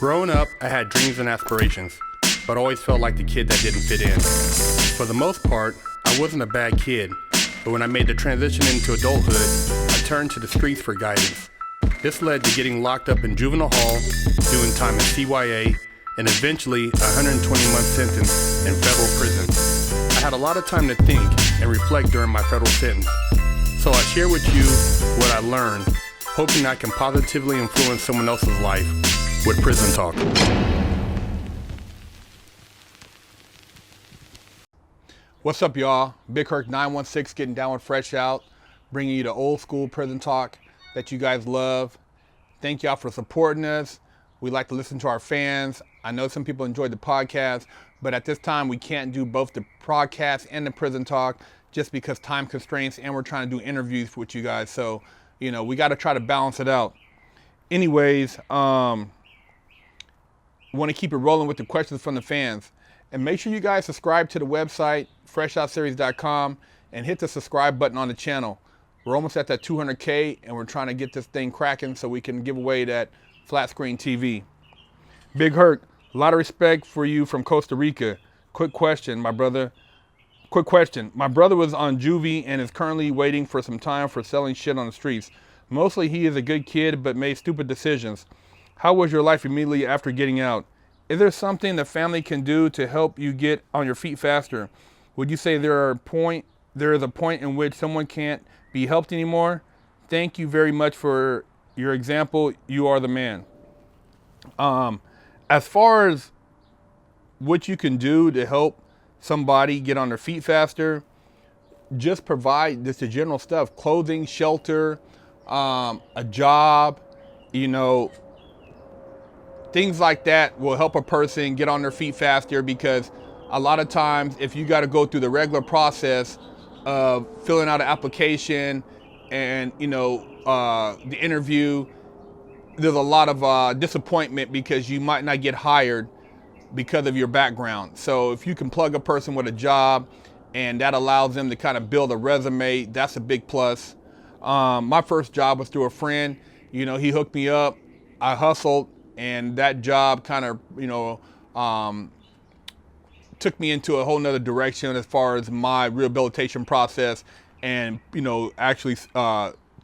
Growing up, I had dreams and aspirations, but always felt like the kid that didn't fit in. For the most part, I wasn't a bad kid, but when I made the transition into adulthood, I turned to the streets for guidance. This led to getting locked up in juvenile hall, doing time in CYA, and eventually a 120-month sentence in federal prison. I had a lot of time to think and reflect during my federal sentence, so I share with you what I learned, hoping I can positively influence someone else's life with Prison Talk. What's up, y'all? Big Herc 916 getting down with Fresh Out, bringing you the old school prison talk that you guys love. Thank y'all for supporting us. We like to listen to our fans. I know some people enjoyed the podcast, but at this time we can't do both the podcast and the prison talk just because time constraints, and we're trying to do interviews with you guys. So, you know, we got to try to balance it out. Anyways, want to keep it rolling with the questions from the fans. And make sure you guys subscribe to the website, FreshOutSeries.com, and hit the subscribe button on the channel. We're almost at that 200K, and we're trying to get this thing cracking so we can give away that flat screen TV. Big Herc, a lot of respect for you from Costa Rica. Quick question, my brother. My brother was on juvie and is currently waiting for some time for selling shit on the streets. Mostly he is a good kid, but made stupid decisions. How was your life immediately after getting out? Is there something the family can do to help you get on your feet faster? Would you say there is a point in which someone can't be helped anymore? Thank you very much for your example. You are the man. As far as what you can do to help somebody get on their feet faster, just provide just the general stuff: clothing, shelter, a job, things like that will help a person get on their feet faster, because a lot of times if you got to go through the regular process of filling out an application and the interview, there's a lot of disappointment because you might not get hired because of your background. So if you can plug a person with a job and that allows them to kind of build a resume, that's a big plus. My first job was through a friend. He hooked me up. I hustled, and that job kind of, took me into a whole nother direction as far as my rehabilitation process and, actually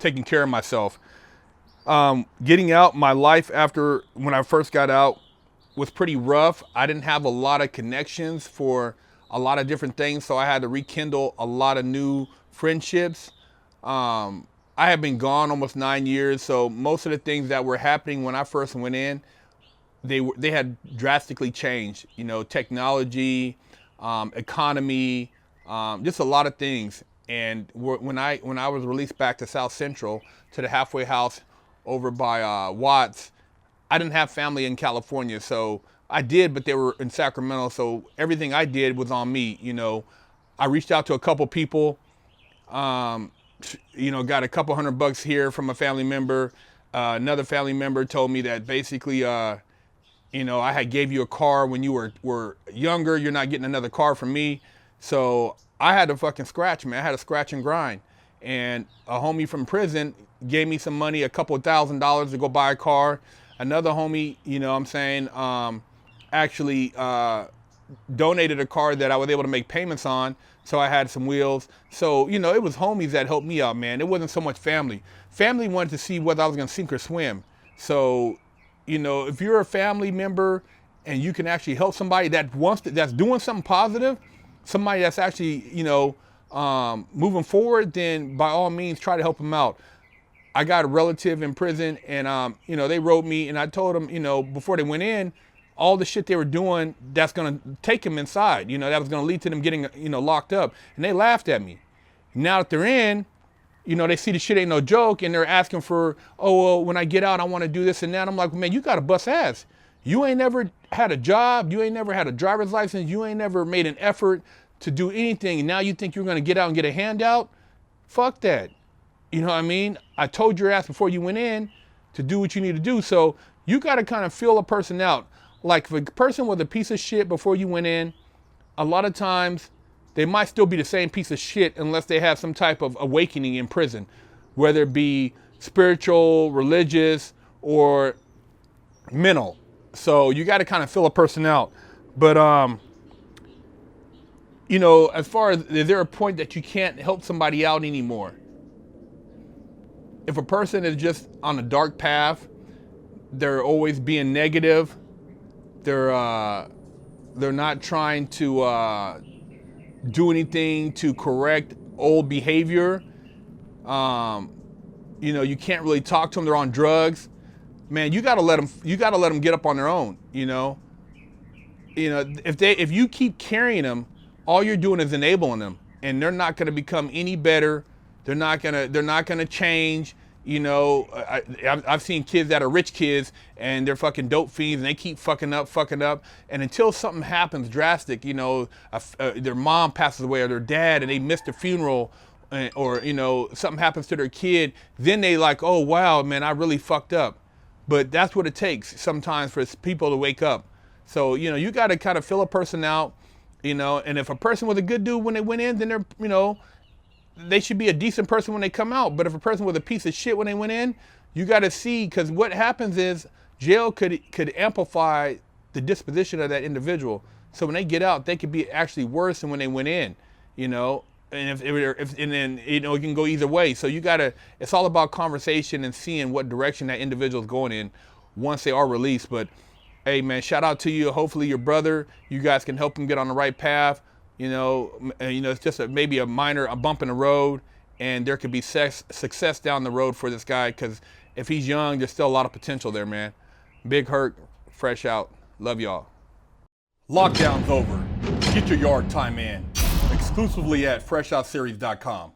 taking care of myself. Getting out, my life after when I first got out was pretty rough. I didn't have a lot of connections for a lot of different things, so I had to rekindle a lot of new friendships. I have been gone almost 9 years, so most of the things that were happening when I first went in, they had drastically changed. Technology, economy, just a lot of things. And when I was released back to South Central, to the halfway house over by Watts, I didn't have family in California, so I did, but they were in Sacramento, so everything I did was on me. I reached out to a couple people, got a couple $100 here from a family member. Another family member told me that basically, I had gave you a car when you were younger. You're not getting another car from me. So I had to fucking scratch, man. I had to scratch and grind. And a homie from prison gave me some money, a couple $1,000 to go buy a car. Another homie, actually donated a car that I was able to make payments on, so I had some wheels. So, it was homies that helped me out, man. It wasn't so much family. Family wanted to see whether I was gonna sink or swim. So, if you're a family member and you can actually help somebody that's doing something positive, somebody that's actually, moving forward, then by all means try to help them out. I got a relative in prison, and they wrote me, and I told them, before they went in, all the shit they were doing that's gonna take them inside, that was gonna lead to them getting, locked up. And they laughed at me. Now that they're in, they see the shit ain't no joke, and they're asking for, oh, well, when I get out, I wanna do this and that. I'm like, man, you gotta bust ass. You ain't never had a job, you ain't never had a driver's license, you ain't never made an effort to do anything, and now you think you're gonna get out and get a handout? Fuck that. You know what I mean? I told your ass before you went in to do what you need to do. So you gotta kind of feel a person out. Like if a person was a piece of shit before you went in, a lot of times they might still be the same piece of shit unless they have some type of awakening in prison, whether it be spiritual, religious, or mental. So you got to kind of fill a person out. But you know, as far as, is there a point that you can't help somebody out anymore? If a person is just on a dark path, they're always being negative. They're not trying to do anything to correct old behavior. You know, you can't really talk to them. They're on drugs. Man, you gotta let them. You gotta let them get up on their own. You know, if you keep carrying them, all you're doing is enabling them, and they're not gonna become any better. They're not gonna change. You know, I've seen kids that are rich kids and they're fucking dope fiends and they keep fucking up. And until something happens drastic, you know, their mom passes away or their dad and they miss the funeral, or, you know, something happens to their kid, then they like, oh, wow, man, I really fucked up. But that's what it takes sometimes for people to wake up. So, you know, you got to kind of fill a person out, you know, and if a person was a good dude when they went in, then they're, you know, they should be a decent person when they come out. But if a person was a piece of shit when they went in, you got to see, because what happens is jail could amplify the disposition of that individual. So when they get out, they could be actually worse than when they went in, you know. And if and then, you know, it can go either way. So you gotta, it's all about conversation and seeing what direction that individual is going in once they are released. But hey, man, shout out to you. Hopefully your brother, you guys can help him get on the right path. You know, it's just maybe a bump in the road, and there could be success down the road for this guy, because if he's young, there's still a lot of potential there, man. Big Herc, Fresh Out. Love y'all. Lockdown's over. Get your yard time in. Exclusively at FreshOutSeries.com.